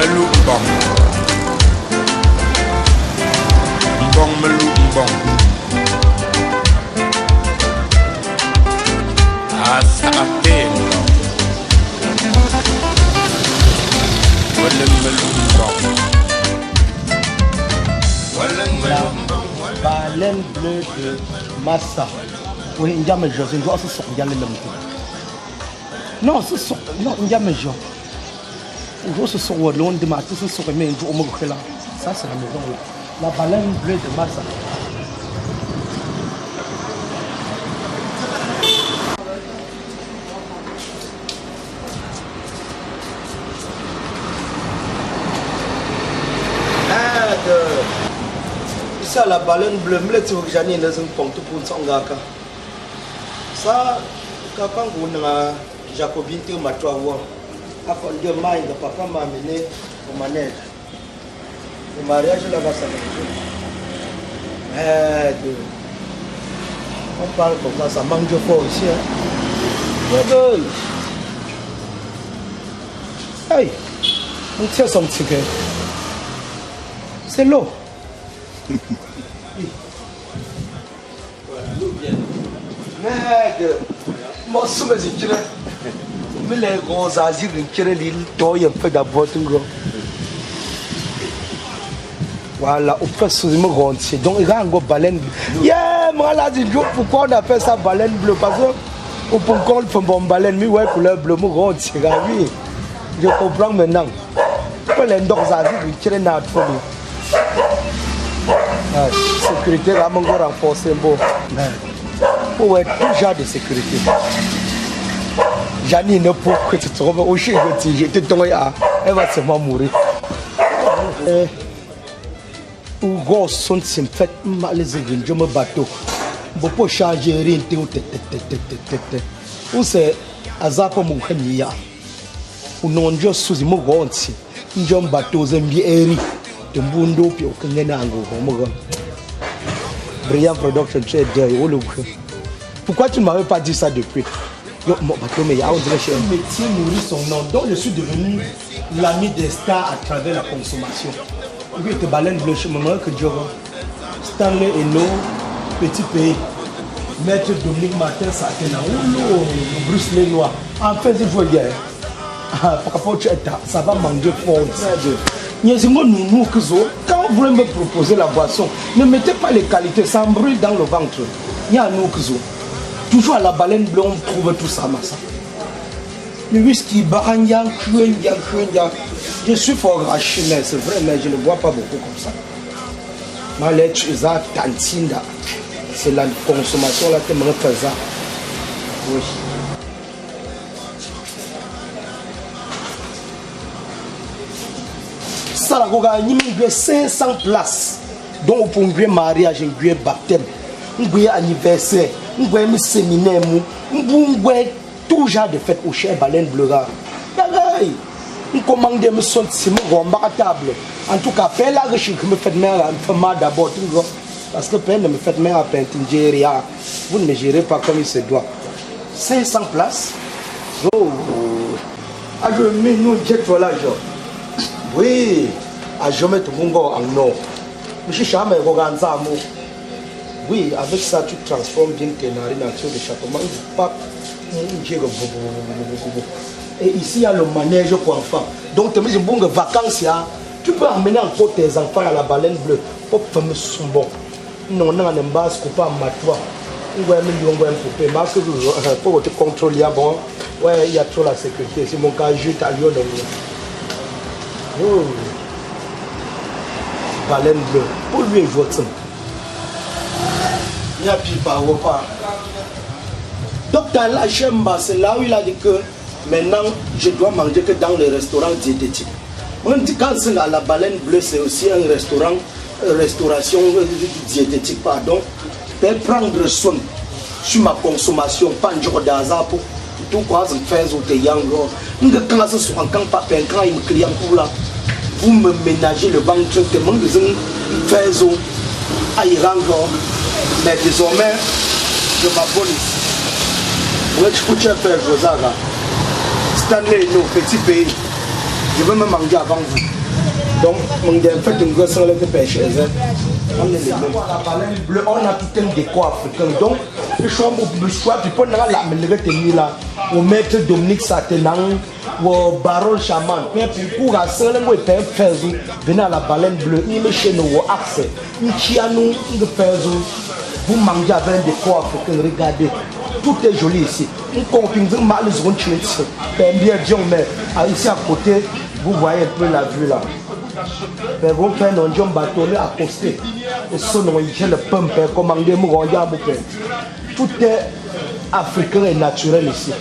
melou mbong. Mbong melou mbong. Asa ate mbong. Waleng melou mbong. Waleng melou mbong. Baleine bleue de Massa. Oui, il y a mes gens, c'est une grosse sorte, il y a les mêmes. Non, ce sont. Non, il y a mes gens. Je suis sur le long de ma tout sur mes jours au là. Ça, c'est la maison là. La baleine bleue de Massa. Ça, la baleine bleue, je suis allé dans un pont pour un gars. Ça, quand on a Jacobin, tu m'as trouvé. Après, Dieu m'a dit, papa m'a amené au manège. Le mariage là-bas, ça va. On parle comme ça manque de fort ici. Hey, on tient son ticket. C'est l'eau. Merde, moi, je me dis que mais les gros asiles qui ont l'île, un peu d'abord. Voilà, on fait souvent grand. Donc, il y a une baleine bleue. Yeah, moi, là, je dis pourquoi on appelle ça baleine bleue. Parce qu'on peut encore faire une baleine, mais ouais, couleur bleue, moi, grand. Oui, je comprends maintenant. Pour les deux asiles qui ont l'île, sécurité, là, on va renforcer un peu. Pour être tout genre de sécurité. Janine ne peut que te trouver au chien, j'étais tombé à. Elle va seulement mourir. Ou gros sont fait mal les aiguilles, je me bateau. Beaucoup changer rien, ou c'est Azapa Moukhania. Ou non, je suis mon grand si. Je me bateau, je me dis, de Bundo, puis au Kenyango. Brilliant production, tu es derrière le coup. Pourquoi tu ne m'avais pas dit ça depuis? Mais métier nourrit son nom. Donc je suis devenu l'ami des stars à travers la consommation. Oui, te baleine bleue chez maman que Dieu Stanley Eno, Petit Pays. Maître Dominique Martin Satena. Bruce Lenoir. Enfin, je vois hier. Ça va manger fort. Quand vous voulez me proposer la boisson, ne mettez pas les qualités, ça brûle dans le ventre. Il y a un ouzo. Toujours à la baleine bleue, on trouve tout ça, massa. Le whisky, baranya, je suis fort gâché, mais c'est vrai, mais je ne bois pas beaucoup comme ça. Ma lettre, c'est la consommation là que je me fais ça. Oui. Ça, la il y a 500 places. Donc, on peut mariage, un baptême, un anniversaire, un séminaire, un tout genre de fête au cher baleine bleue. On commande des maisons, c'est mon table. En tout cas, paix la riche que me fait mère, un peu mal d'abord, parce que peine de me fait mère à Pentingeria. Vous ne me gérez pas comme il se doit. 500 places. Oh, je mets nous jet voilà, oui, à jamais tout le monde en or. Monsieur Chama regarde ça. Oui, avec ça, tu transformes bien tes narines en de château. Pas et ici, il y a le manège pour enfants. Donc, tu as mis une bonne vacances. Tu peux emmener encore tes enfants à la baleine bleue. Pour faire son bon. Non, on a un base coupé en matois. On va un coupé. Parce que pour te contrôler, bon, ouais, il y a trop la sécurité. C'est mon cas, je suis à Lyon. Oh. Baleine bleue. Pour lui, il vote. Il n'y a plus pas. Donc dans la chambre, c'est là où il a dit que maintenant je dois manger que dans les restaurants diététiques. On dit quand c'est la baleine bleue, c'est aussi un restaurant, restauration diététique, pardon. Je vais prendre soin sur ma consommation, pas un jour d'hasard pour tout quoi je fais au téyango. Quand ce soit quand pas quand il me client pour là, vous me ménagez le ventre, que mon fais au aïrango. Mais désormais, je m'abonne ici. Oui, je peux faire Rosaga. Stanley, nos petits pays. Je veux me manger avant vous. Donc, on fait une grosse salade de pêche. On est la baleine bleue, on a tout un décor africain. Donc, le choix, tu peux la là, au maître Dominique Satenan, au baron chaman. Pour la seule venez à la baleine bleue, il est chez nous, au accès. Vous mangez avec un décor africain, regardez. Tout est joli ici. On continue mal les autres choses. Bien Dieu, mais ici à côté, vous voyez un peu la vue là. Mais vous faites un jambon bâtonnet à poster. Et ce nom, il le pump, commandé, tout est africain et naturel ici.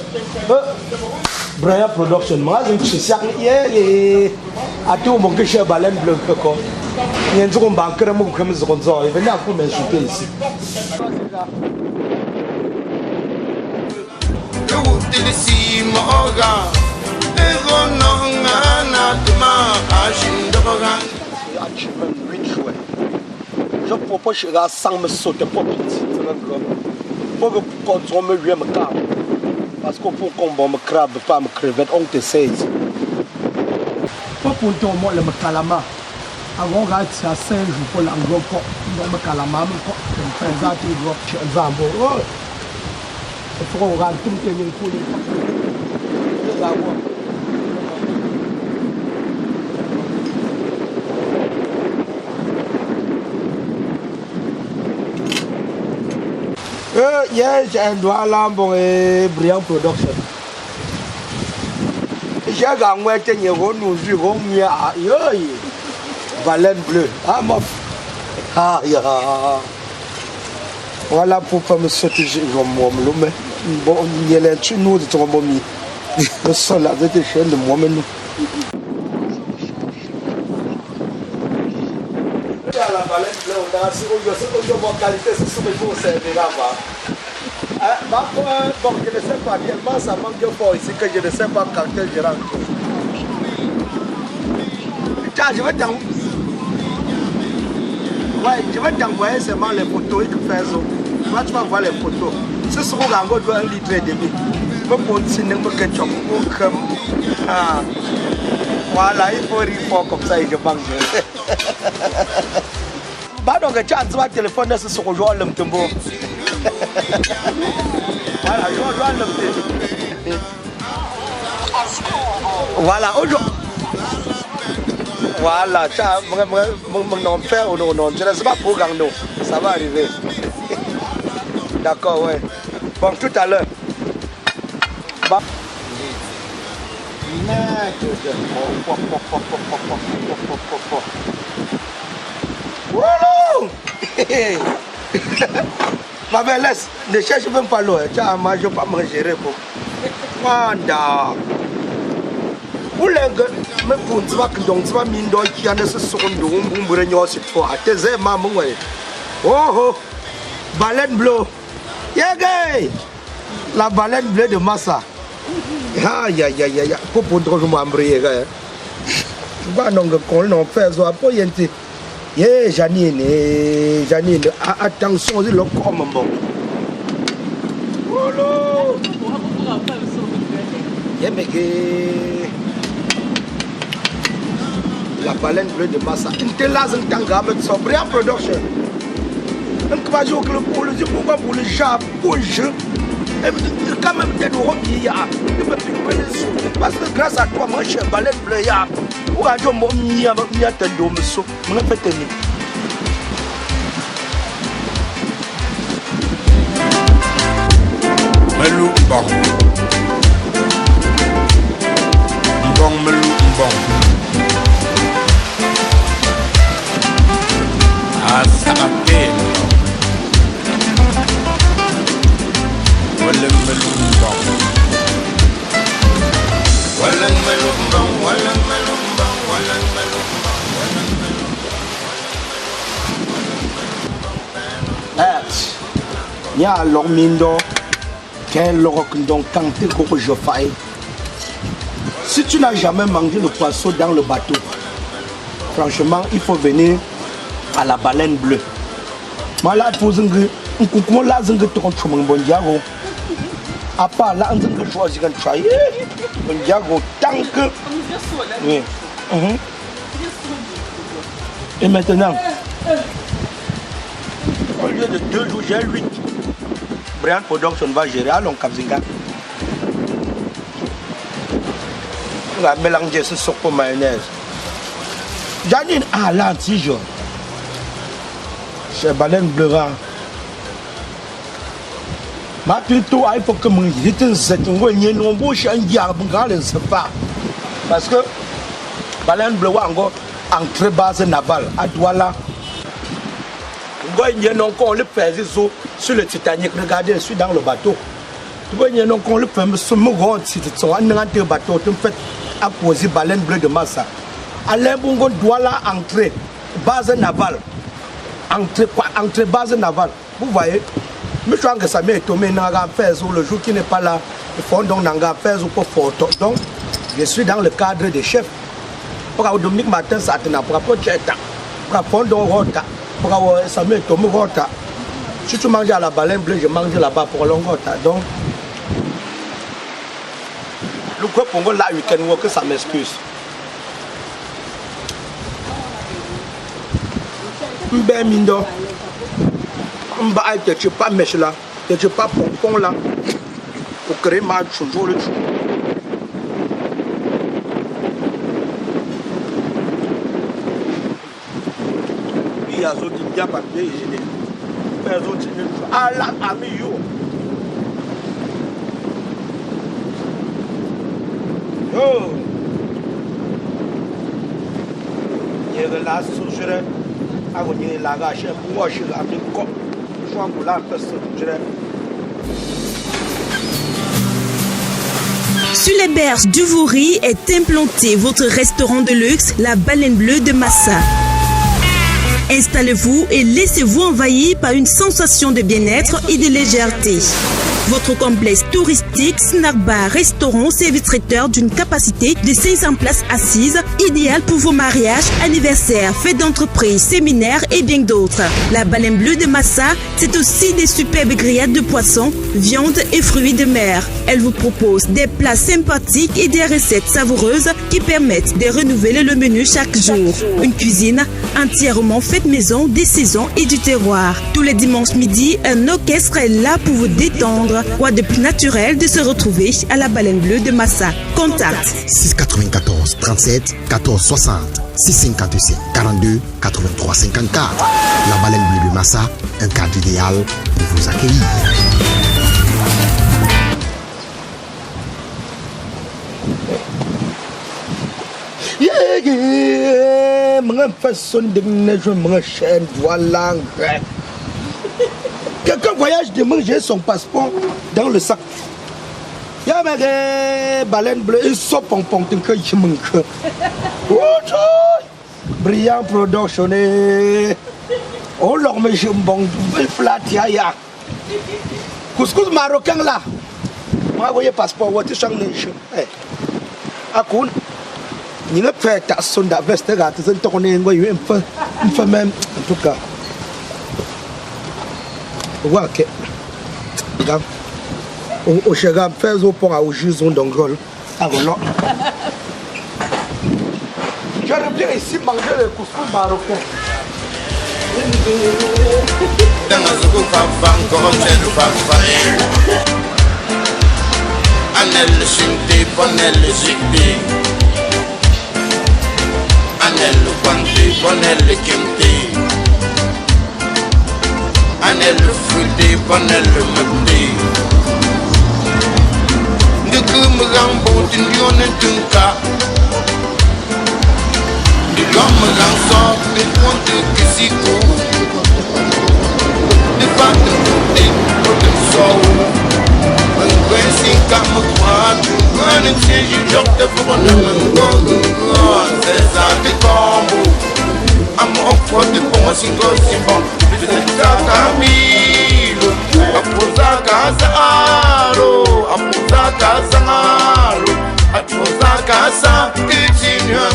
Brian Production, moi, je suis sûr que à tout mon que j'ai baleine bleu. Il y a un jour, on va créer mon comme ce qu'on dit. Il venait à coup m'insulter ici. Je propose que je sans me sauter pour petit. Pour que quand on me vient me crabe. Parce que pour qu'on me crabe, pas me crevette, on te sait. Pas pour toi, moi, le calama. Avant, il y a 5 jours pour l'anglais, me calama, je fais ça, tu vois, je vais en il faut qu'on rentre tout le temps. J'ai un doigt là pour Brian Production. J'ai gagné nous jouons baleine bleue. Ah, mon. Ah, ya. Voilà pourquoi me sauter mais bon, il y a un truc nous de ton momie. Le sol avec des chaînes de moi nous. La baleine bleue, on a assez de bonne qualité, c'est ce que vous savez là-bas. Bon, je ne sais pas tellement ça manque fort ici que je ne sais pas quand je rentre. Tiens, je vais t'envoyer. Ouais, je vais t'envoyer seulement les photos que fais ça. Moi, tu vas voir les photos. C'est ce qu'on a encore un litre et demi. Je vais continuer à ketchup. Voilà, il faut rire fort comme ça et je mange. Bah donc, tu as un téléphone sur ce jour le mtumbo. Voilà, je vais le mtumbo. Voilà, aujourd'hui. Voilà, mon nom père ou non, je ne sais pas pour Gando, ça va arriver. D'accord, ouais. Bon, tout à l'heure. Bon. Ma belle, laisse, ne cherche même pas l'eau, tu as mangé, pas manger. Wanda. Où les gars, mais pour tu vas que donc tu vas mine d'or qui en a ce son de on bourre n'y a c'est toi. Tes maman ouais. Oh, baleine bleue. Yagay! La baleine bleue de Massa. Aïe aïe aïe aïe. Pour trop m'embrayer gars. Bah non qu'on n'en fait ça pas yente. Janine, attention le comme bon. Oh la baleine bleue de Massa. Brian Production. Pour le Japon, quand même, parce que grâce à toi, moi, je suis baleine bleue. Pour aller au monde, il y a un Melou mbong. Mbong melou mbong. Asake. Waleng melou mbong. Waleng melou mbong. Waleng melou mbong. Waleng melou mbong. Waleng melou mbong. Ya l'ormindo. Si tu n'as jamais mangé le poisson dans le bateau, franchement, il faut venir à la baleine bleue. À part là, on dit que choisir un choix. On dit tant que. Oui. Et maintenant, au lieu de 2 jours, j'ai 8. Brian Production va gérer à long Kapzinga. On va mélanger ce soco mayonnaise. Janine à l'antijo. C'est baleine bleu. Ma plutôt il faut que mon yéten c'est un ouais non bouche un diable grand ne sait pas. Parce que baleine bleu encore entrée base navale à Douala. On non qu'on le fait sur le Titanic, regardez, je suis dans le bateau. Tu vois, non qu'on le fait sur mon grand site, sur un bateau, tu fais à poser baleine bleue de Massa. Alain Bongo Douala entrée base navale. Entrée base navale. Vous voyez? Je crois que ça m'est tombé dans la le jour qui n'est pas là. Il faut donc dans la pour photo. Donc, je suis dans le cadre des chefs. Pour avoir Dominique Martin, ça te n'a pas de temps. Pour avoir Fondon Rota. Pour avoir Samuel Tomo Rota. Si tu manges à la baleine bleue, je mange là-bas pour longtemps. Donc, le groupe Pongo là, week-end work, ça m'excuse. Ben Mindo. Mba tu pas mèche là, tu pas pompon là, pour créer mal toujours le chou. Il y a d'autres qui ont papier, il y a d'autres qui ont ah là, ami yo. Oh, il y a de la souche, avant il y a la gâche, moi je suis là, sur les berges du Vouri est implanté votre restaurant de luxe, la Baleine Bleue de Massa. Installez-vous et laissez-vous envahir par une sensation de bien-être et de légèreté. Votre complexe touristique, snack bar, restaurant, service traiteur d'une capacité de 500 places assises, idéal pour vos mariages, anniversaires, fêtes d'entreprise, séminaires et bien d'autres. La Baleine Bleue de Massa, c'est aussi des superbes grillades de poissons, viande et fruits de mer. Elle vous propose des plats sympathiques et des recettes savoureuses qui permettent de renouveler le menu chaque jour. Une cuisine entièrement faite maison, des saisons et du terroir. Tous les dimanches midi, un orchestre est là pour vous détendre. Quoi de plus naturel de se retrouver à la Baleine Bleue de Massa. Contact 694 37 14 60 657 42 83 54. La Baleine Bleue de Massa, un cadre idéal pour vous accueillir. Quelqu'un voyage demain, j'ai son passeport dans le sac. Il y a des baleines bleues, ils sont pompons, que je manque. Brillant production. Oh, leur mais je m'bon, flat, ya. Couscous marocain là. Moi, voyez passeport, what is your nation? Akoun. Il ne fait ta sonde à veste, tu sais, on est un peu même, en tout cas. Ok. Au Chega, fais au pont au juge d'Ongol. Alors, je reviens ici manger le couscous marocain. Dans un coup, papa, encore un papa. Anel le chinté, ponel le zikti. Anel le quanti, ponel le kimti. Anel le fruité, ponel le mekti. De que me rambo, tu n'en es tunka. De l'homme me ramso, de compte que si court. De pas de côté, pour de soul. Un grand comme quoi, tu vois, un change, je te pour un c'est ça, des combos. Amor forte como assim gosto bom. De Camilo, aposa casaro, aposa casaro, aposa casa que tinha